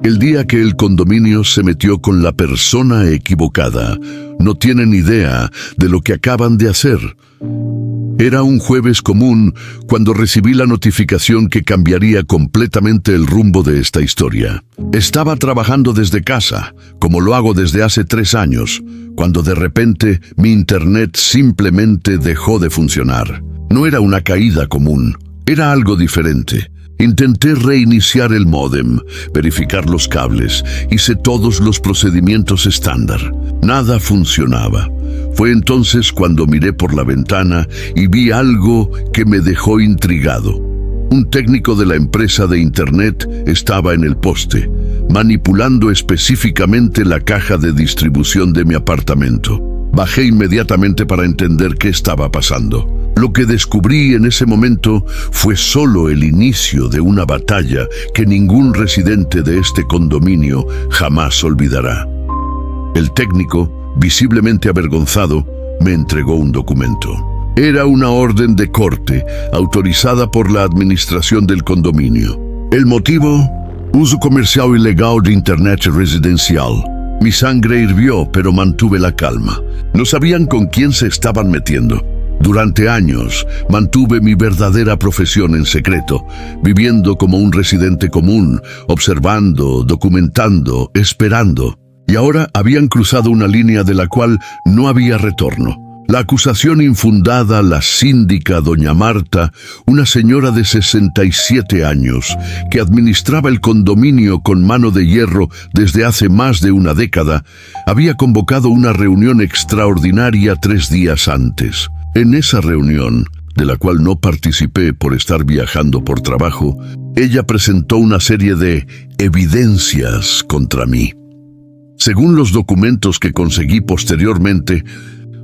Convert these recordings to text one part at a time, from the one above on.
El día que el condominio se metió con la persona equivocada, no tienen idea de lo que acaban de hacer. Era un jueves común cuando recibí la notificación que cambiaría completamente el rumbo de esta historia. Estaba trabajando desde casa, como lo hago desde hace 3 años, cuando de repente mi internet simplemente dejó de funcionar. No era una caída común, era algo diferente. Intenté reiniciar el módem, verificar los cables, hice todos los procedimientos estándar. Nada funcionaba. Fue entonces cuando miré por la ventana y vi algo que me dejó intrigado. Un técnico de la empresa de internet estaba en el poste, manipulando específicamente la caja de distribución de mi apartamento. Bajé inmediatamente para entender qué estaba pasando. Lo que descubrí en ese momento fue solo el inicio de una batalla que ningún residente de este condominio jamás olvidará. El técnico, visiblemente avergonzado, me entregó un documento. Era una orden de corte autorizada por la administración del condominio. El motivo: uso comercial ilegal de internet residencial. Mi sangre hirvió, pero mantuve la calma. No sabían con quién se estaban metiendo. Durante años mantuve mi verdadera profesión en secreto, viviendo como un residente común, observando, documentando, esperando. Y ahora habían cruzado una línea de la cual no había retorno. La acusación infundada, la síndica doña Marta, una señora de 67 años, que administraba el condominio con mano de hierro desde hace más de una década, había convocado una reunión extraordinaria 3 días antes. En esa reunión, de la cual no participé por estar viajando por trabajo, ella presentó una serie de evidencias contra mí. Según los documentos que conseguí posteriormente,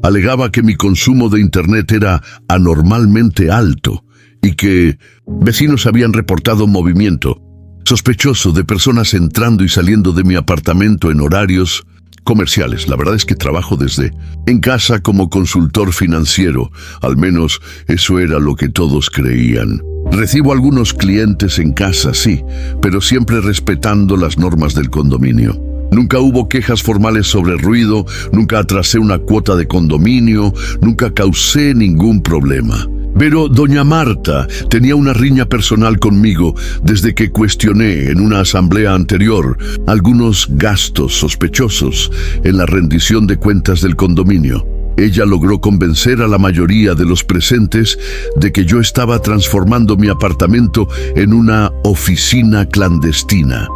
alegaba que mi consumo de internet era anormalmente alto y que vecinos habían reportado movimiento sospechoso de personas entrando y saliendo de mi apartamento en horarios comerciales. La verdad es que trabajo desde en casa como consultor financiero, al menos eso era lo que todos creían. Recibo algunos clientes en casa, sí, pero siempre respetando las normas del condominio. Nunca hubo quejas formales sobre ruido, nunca atrasé una cuota de condominio, nunca causé ningún problema. Pero doña Marta tenía una riña personal conmigo desde que cuestioné en una asamblea anterior algunos gastos sospechosos en la rendición de cuentas del condominio. Ella logró convencer a la mayoría de los presentes de que yo estaba transformando mi apartamento en una oficina clandestina,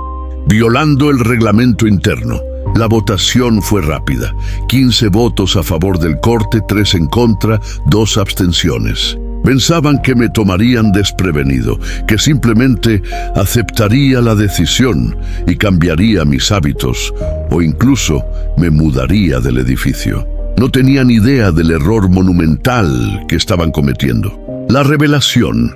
violando el reglamento interno. La votación fue rápida: 15 votos a favor del corte, 3 en contra, 2 abstenciones. Pensaban que me tomarían desprevenido, que simplemente aceptaría la decisión y cambiaría mis hábitos, o incluso me mudaría del edificio. No tenían idea del error monumental que estaban cometiendo. La revelación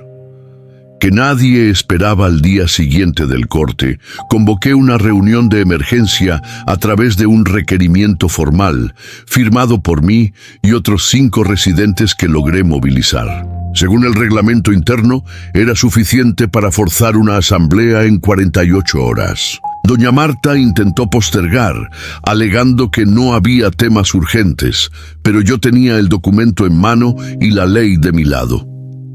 que nadie esperaba al día siguiente del corte, convoqué una reunión de emergencia a través de un requerimiento formal, firmado por mí y otros 5 residentes que logré movilizar. Según el reglamento interno, era suficiente para forzar una asamblea en 48 horas. Doña Marta intentó postergar, alegando que no había temas urgentes, pero yo tenía el documento en mano y la ley de mi lado.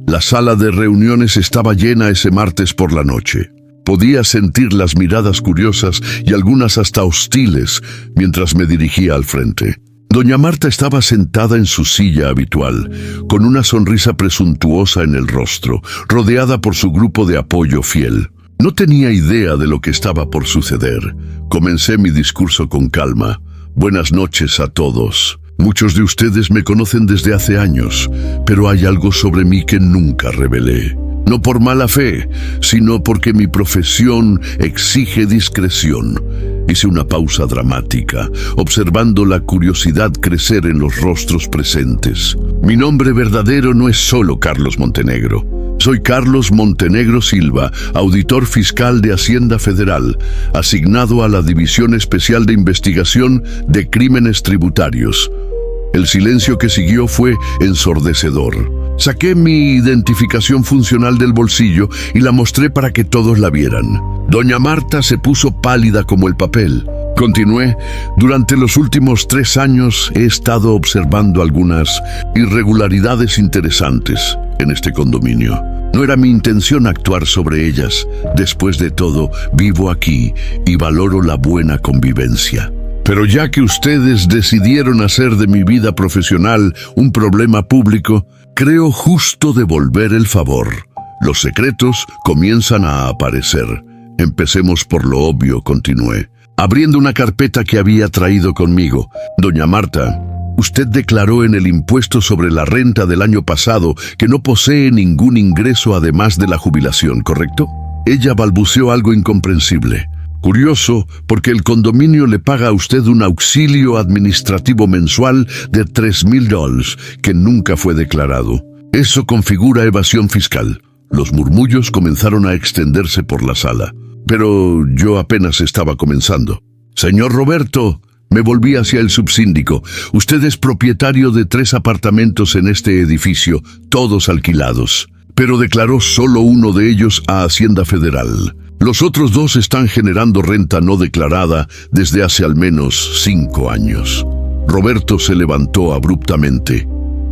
La sala de reuniones estaba llena ese martes por la noche. Podía sentir las miradas curiosas y algunas hasta hostiles mientras me dirigía al frente. Doña Marta estaba sentada en su silla habitual, con una sonrisa presuntuosa en el rostro, rodeada por su grupo de apoyo fiel. No tenía idea de lo que estaba por suceder. Comencé mi discurso con calma. Buenas noches a todos. Muchos de ustedes me conocen desde hace años, pero hay algo sobre mí que nunca revelé. No por mala fe, sino porque mi profesión exige discreción. Hice una pausa dramática, observando la curiosidad crecer en los rostros presentes. Mi nombre verdadero no es solo Carlos Montenegro. Soy Carlos Montenegro Silva, auditor fiscal de Hacienda Federal, asignado a la División Especial de Investigación de Crímenes Tributarios. El silencio que siguió fue ensordecedor. Saqué mi identificación funcional del bolsillo y la mostré para que todos la vieran. Doña Marta se puso pálida como el papel. Continué: durante los últimos 3 años he estado observando algunas irregularidades interesantes en este condominio. No era mi intención actuar sobre ellas. Después de todo, vivo aquí y valoro la buena convivencia. Pero ya que ustedes decidieron hacer de mi vida profesional un problema público, creo justo devolver el favor. Los secretos comienzan a aparecer. Empecemos por lo obvio, continué, abriendo una carpeta que había traído conmigo. Doña Marta, usted declaró en el impuesto sobre la renta del año pasado que no posee ningún ingreso además de la jubilación, ¿correcto? Ella balbuceó algo incomprensible. Curioso, porque el condominio le paga a usted un auxilio administrativo mensual de $3,000 que nunca fue declarado. Eso configura evasión fiscal. Los murmullos comenzaron a extenderse por la sala, pero yo apenas estaba comenzando. Señor Roberto, me volví hacia el subsíndico. Usted es propietario de 3 apartamentos en este edificio, todos alquilados, pero declaró solo uno de ellos a Hacienda Federal. Los otros 2 están generando renta no declarada desde hace al menos 5 años. Roberto se levantó abruptamente.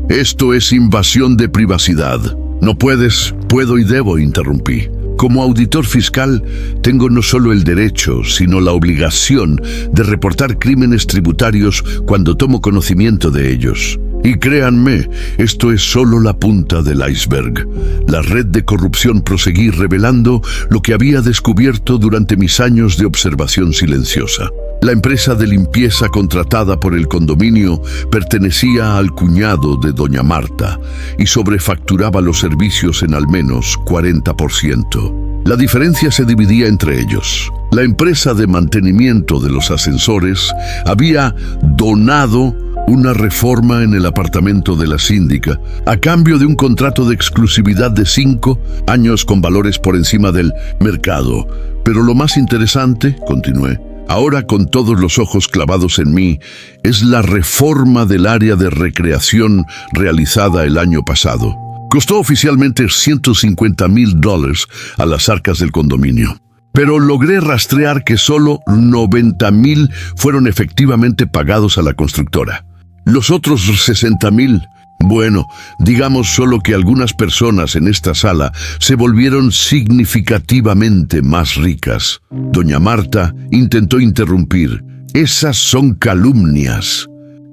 Esto es invasión de privacidad. No puedo y debo, interrumpí. Como auditor fiscal, tengo no solo el derecho, sino la obligación de reportar crímenes tributarios cuando tomo conocimiento de ellos. Y créanme, esto es solo la punta del iceberg. La red de corrupción proseguí revelando lo que había descubierto durante mis años de observación silenciosa. La empresa de limpieza contratada por el condominio pertenecía al cuñado de doña Marta y sobrefacturaba los servicios en al menos 40%. La diferencia se dividía entre ellos. La empresa de mantenimiento de los ascensores había donado una reforma en el apartamento de la síndica a cambio de un contrato de exclusividad de 5 años con valores por encima del mercado. Pero lo más interesante, continué, ahora con todos los ojos clavados en mí, es la reforma del área de recreación realizada el año pasado. Costó oficialmente $150,000 a las arcas del condominio, pero logré rastrear que solo 90,000 fueron efectivamente pagados a la constructora. Los otros 60,000, bueno, digamos solo que algunas personas en esta sala se volvieron significativamente más ricas. Doña Marta intentó interrumpir. Esas son calumnias.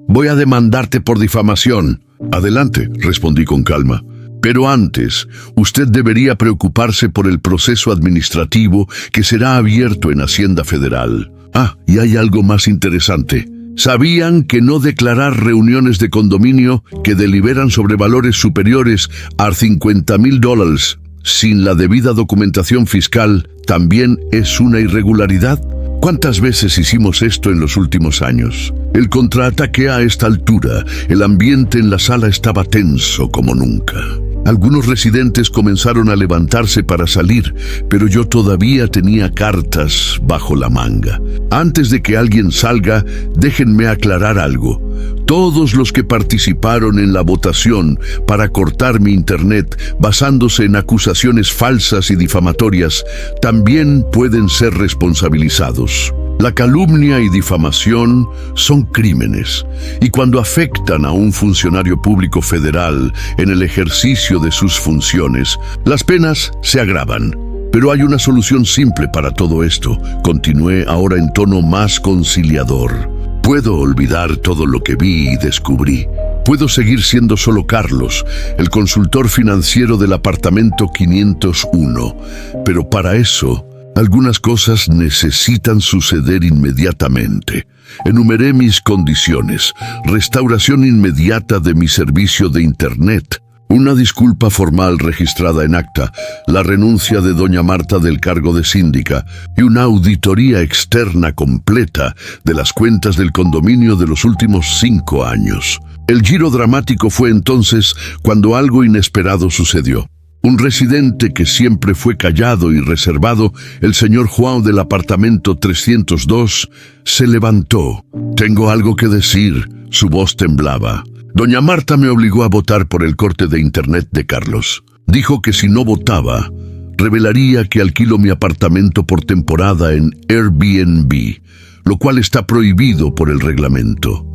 Voy a demandarte por difamación. Adelante, respondí con calma. Pero antes, usted debería preocuparse por el proceso administrativo que será abierto en Hacienda Federal. Ah, y hay algo más interesante. ¿Sabían que no declarar reuniones de condominio que deliberan sobre valores superiores a $50,000 sin la debida documentación fiscal también es una irregularidad? ¿Cuántas veces hicimos esto en los últimos años? El contraataque a esta altura, el ambiente en la sala estaba tenso como nunca. Algunos residentes comenzaron a levantarse para salir, pero yo todavía tenía cartas bajo la manga. Antes de que alguien salga, déjenme aclarar algo. Todos los que participaron en la votación para cortar mi internet basándose en acusaciones falsas y difamatorias también pueden ser responsabilizados. La calumnia y difamación son crímenes, y cuando afectan a un funcionario público federal en el ejercicio de sus funciones, las penas se agravan. Pero hay una solución simple para todo esto, continué ahora en tono más conciliador. Puedo olvidar todo lo que vi y descubrí. Puedo seguir siendo solo Carlos, el consultor financiero del apartamento 501, pero para eso algunas cosas necesitan suceder inmediatamente. Enumeré mis condiciones: restauración inmediata de mi servicio de Internet, una disculpa formal registrada en acta, la renuncia de doña Marta del cargo de síndica y una auditoría externa completa de las cuentas del condominio de los últimos 5 años. El giro dramático fue entonces cuando algo inesperado sucedió. Un residente que siempre fue callado y reservado, el señor Juan del apartamento 302, se levantó. «Tengo algo que decir», su voz temblaba. Doña Marta me obligó a votar por el corte de internet de Carlos. Dijo que si no votaba, revelaría que alquilo mi apartamento por temporada en Airbnb, lo cual está prohibido por el reglamento.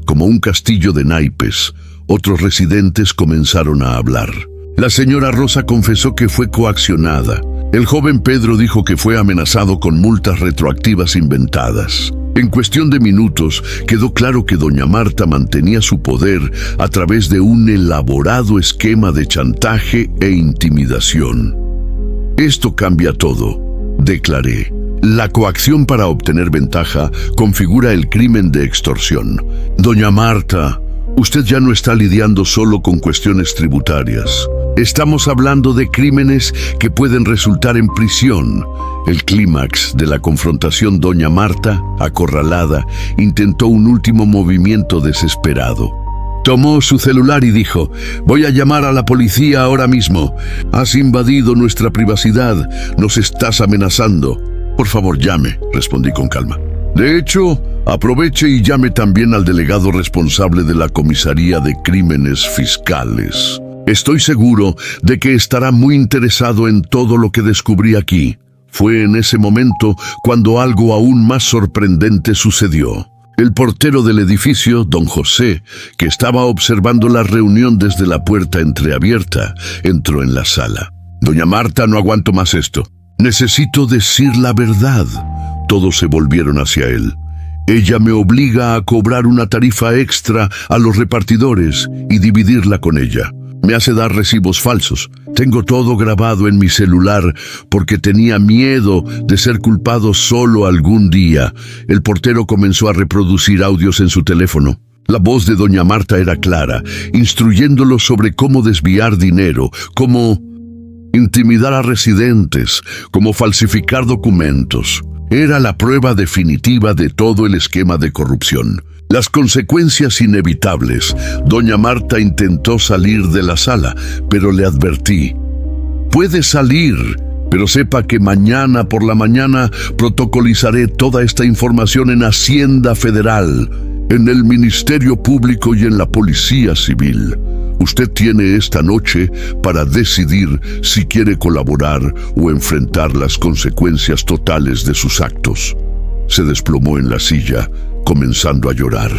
Como un castillo de naipes, otros residentes comenzaron a hablar. La señora Rosa confesó que fue coaccionada. El joven Pedro dijo que fue amenazado con multas retroactivas inventadas. En cuestión de minutos, quedó claro que doña Marta mantenía su poder a través de un elaborado esquema de chantaje e intimidación. Esto cambia todo, declaré. La coacción para obtener ventaja configura el crimen de extorsión. Doña Marta, usted ya no está lidiando solo con cuestiones tributarias. Estamos hablando de crímenes que pueden resultar en prisión. El clímax de la confrontación, doña Marta, acorralada, intentó un último movimiento desesperado. Tomó su celular y dijo: «Voy a llamar a la policía ahora mismo. Has invadido nuestra privacidad, nos estás amenazando». «Por favor, llame», respondí con calma. «De hecho, aproveche y llame también al delegado responsable de la Comisaría de Crímenes Fiscales. Estoy seguro de que estará muy interesado en todo lo que descubrí aquí». Fue en ese momento cuando algo aún más sorprendente sucedió. El portero del edificio, don José, que estaba observando la reunión desde la puerta entreabierta, entró en la sala. «Doña Marta, no aguanto más esto. Necesito decir la verdad». Todos se volvieron hacia él. «Ella me obliga a cobrar una tarifa extra a los repartidores y dividirla con ella. Me hace dar recibos falsos. Tengo todo grabado en mi celular porque tenía miedo de ser culpado solo algún día». El portero comenzó a reproducir audios en su teléfono. La voz de doña Marta era clara, instruyéndolo sobre cómo desviar dinero, cómo intimidar a residentes, cómo falsificar documentos. Era la prueba definitiva de todo el esquema de corrupción. Las consecuencias inevitables. Doña Marta intentó salir de la sala, pero le advertí: «Puede salir, pero sepa que mañana por la mañana protocolizaré toda esta información en Hacienda Federal, en el Ministerio Público y en la Policía Civil. Usted tiene esta noche para decidir si quiere colaborar o enfrentar las consecuencias totales de sus actos». Se desplomó en la silla, comenzando a llorar.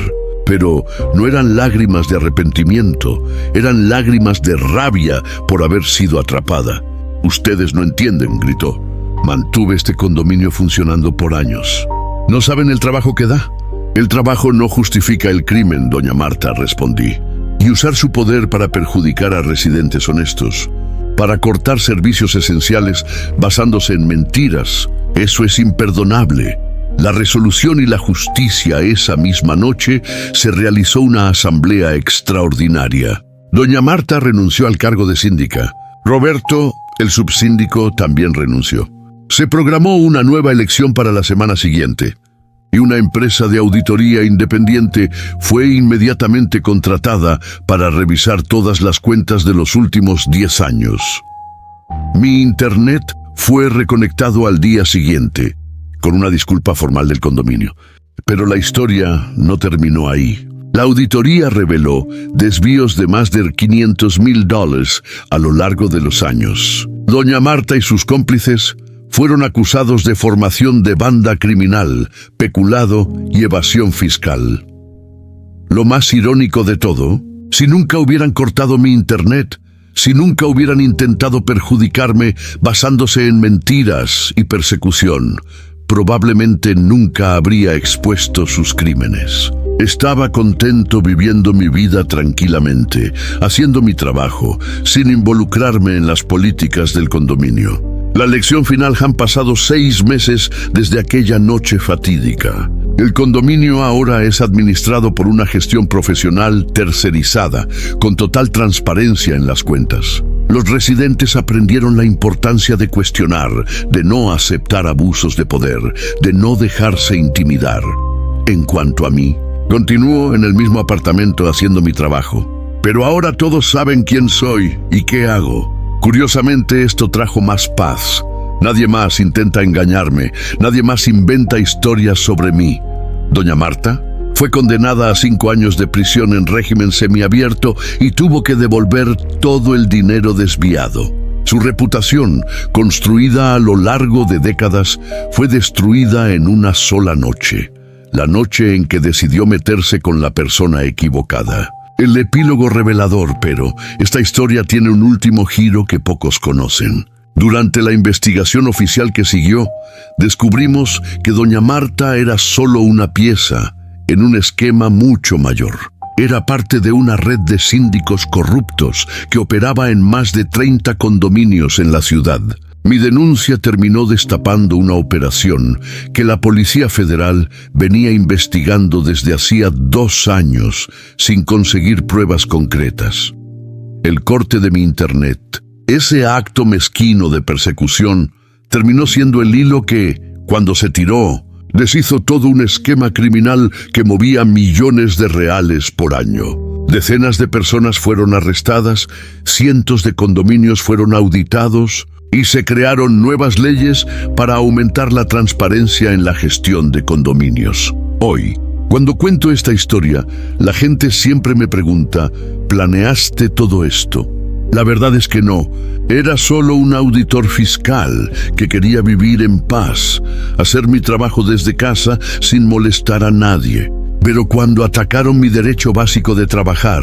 Pero no eran lágrimas de arrepentimiento, eran lágrimas de rabia por haber sido atrapada. «Ustedes no entienden», gritó. «Mantuve este condominio funcionando por años. ¿No saben el trabajo que da?» «El trabajo no justifica el crimen, doña Marta», respondí. «Y usar su poder para perjudicar a residentes honestos, para cortar servicios esenciales basándose en mentiras, eso es imperdonable». La resolución y la justicia. Esa misma noche se realizó una asamblea extraordinaria. Doña Marta renunció al cargo de síndica. Roberto, el subsíndico, también renunció. Se programó una nueva elección para la semana siguiente, y una empresa de auditoría independiente fue inmediatamente contratada para revisar todas las cuentas de los últimos 10 años. Mi internet fue reconectado al día siguiente, con una disculpa formal del condominio. Pero la historia no terminó ahí. La auditoría reveló desvíos de más de $500,000 a lo largo de los años. Doña Marta y sus cómplices fueron acusados de formación de banda criminal, peculado y evasión fiscal. Lo más irónico de todo, si nunca hubieran cortado mi internet, si nunca hubieran intentado perjudicarme basándose en mentiras y persecución, probablemente nunca habría expuesto sus crímenes. Estaba contento viviendo mi vida tranquilamente, haciendo mi trabajo, sin involucrarme en las políticas del condominio. La lección final: han pasado 6 meses desde aquella noche fatídica. El condominio ahora es administrado por una gestión profesional tercerizada, con total transparencia en las cuentas. Los residentes aprendieron la importancia de cuestionar, de no aceptar abusos de poder, de no dejarse intimidar. En cuanto a mí, continúo en el mismo apartamento haciendo mi trabajo. Pero ahora todos saben quién soy y qué hago. Curiosamente, esto trajo más paz. Nadie más intenta engañarme, nadie más inventa historias sobre mí. Doña Marta fue condenada a 5 años de prisión en régimen semiabierto y tuvo que devolver todo el dinero desviado. Su reputación, construida a lo largo de décadas, fue destruida en una sola noche, la noche en que decidió meterse con la persona equivocada. El epílogo revelador, pero esta historia tiene un último giro que pocos conocen. Durante la investigación oficial que siguió, descubrimos que doña Marta era solo una pieza en un esquema mucho mayor. Era parte de una red de síndicos corruptos que operaba en más de 30 condominios en la ciudad. Mi denuncia terminó destapando una operación que la Policía Federal venía investigando desde hacía 2 años sin conseguir pruebas concretas. El corte de mi internet, ese acto mezquino de persecución, terminó siendo el hilo que, cuando se tiró, deshizo todo un esquema criminal que movía millones de reales por año. Decenas de personas fueron arrestadas, cientos de condominios fueron auditados y se crearon nuevas leyes para aumentar la transparencia en la gestión de condominios. Hoy, cuando cuento esta historia, la gente siempre me pregunta, ¿planeaste todo esto? La verdad es que no. Era solo un auditor fiscal que quería vivir en paz, hacer mi trabajo desde casa sin molestar a nadie. Pero cuando atacaron mi derecho básico de trabajar,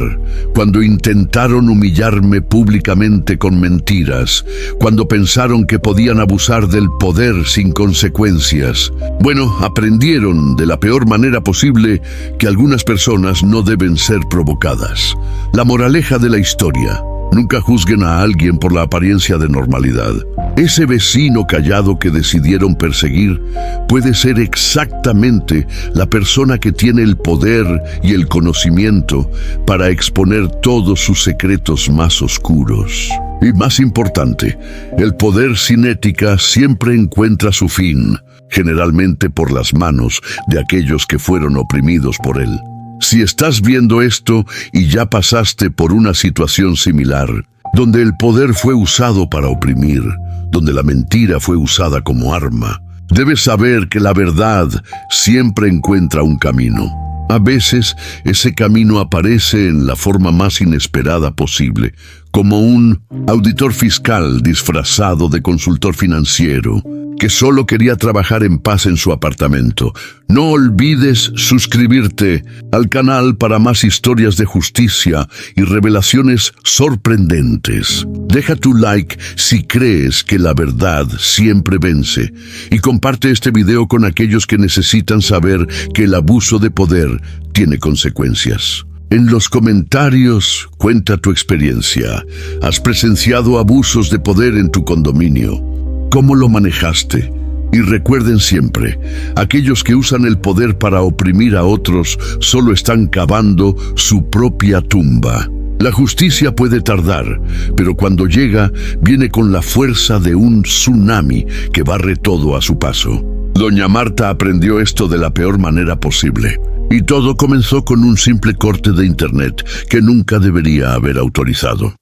cuando intentaron humillarme públicamente con mentiras, cuando pensaron que podían abusar del poder sin consecuencias, bueno, aprendieron de la peor manera posible que algunas personas no deben ser provocadas. La moraleja de la historia: nunca juzguen a alguien por la apariencia de normalidad. Ese vecino callado que decidieron perseguir puede ser exactamente la persona que tiene el poder y el conocimiento para exponer todos sus secretos más oscuros. Y más importante, el poder sin ética siempre encuentra su fin, generalmente por las manos de aquellos que fueron oprimidos por él. Si estás viendo esto y ya pasaste por una situación similar, donde el poder fue usado para oprimir, donde la mentira fue usada como arma, debes saber que la verdad siempre encuentra un camino. A veces, ese camino aparece en la forma más inesperada posible, como un auditor fiscal disfrazado de consultor financiero, que solo quería trabajar en paz en su apartamento. No olvides suscribirte al canal para más historias de justicia y revelaciones sorprendentes. Deja tu like si crees que la verdad siempre vence y comparte este video con aquellos que necesitan saber que el abuso de poder tiene consecuencias. En los comentarios, cuenta tu experiencia. ¿Has presenciado abusos de poder en tu condominio? ¿Cómo lo manejaste? Y recuerden siempre, aquellos que usan el poder para oprimir a otros solo están cavando su propia tumba. La justicia puede tardar, pero cuando llega, viene con la fuerza de un tsunami que barre todo a su paso. Doña Marta aprendió esto de la peor manera posible. Y todo comenzó con un simple corte de internet que nunca debería haber autorizado.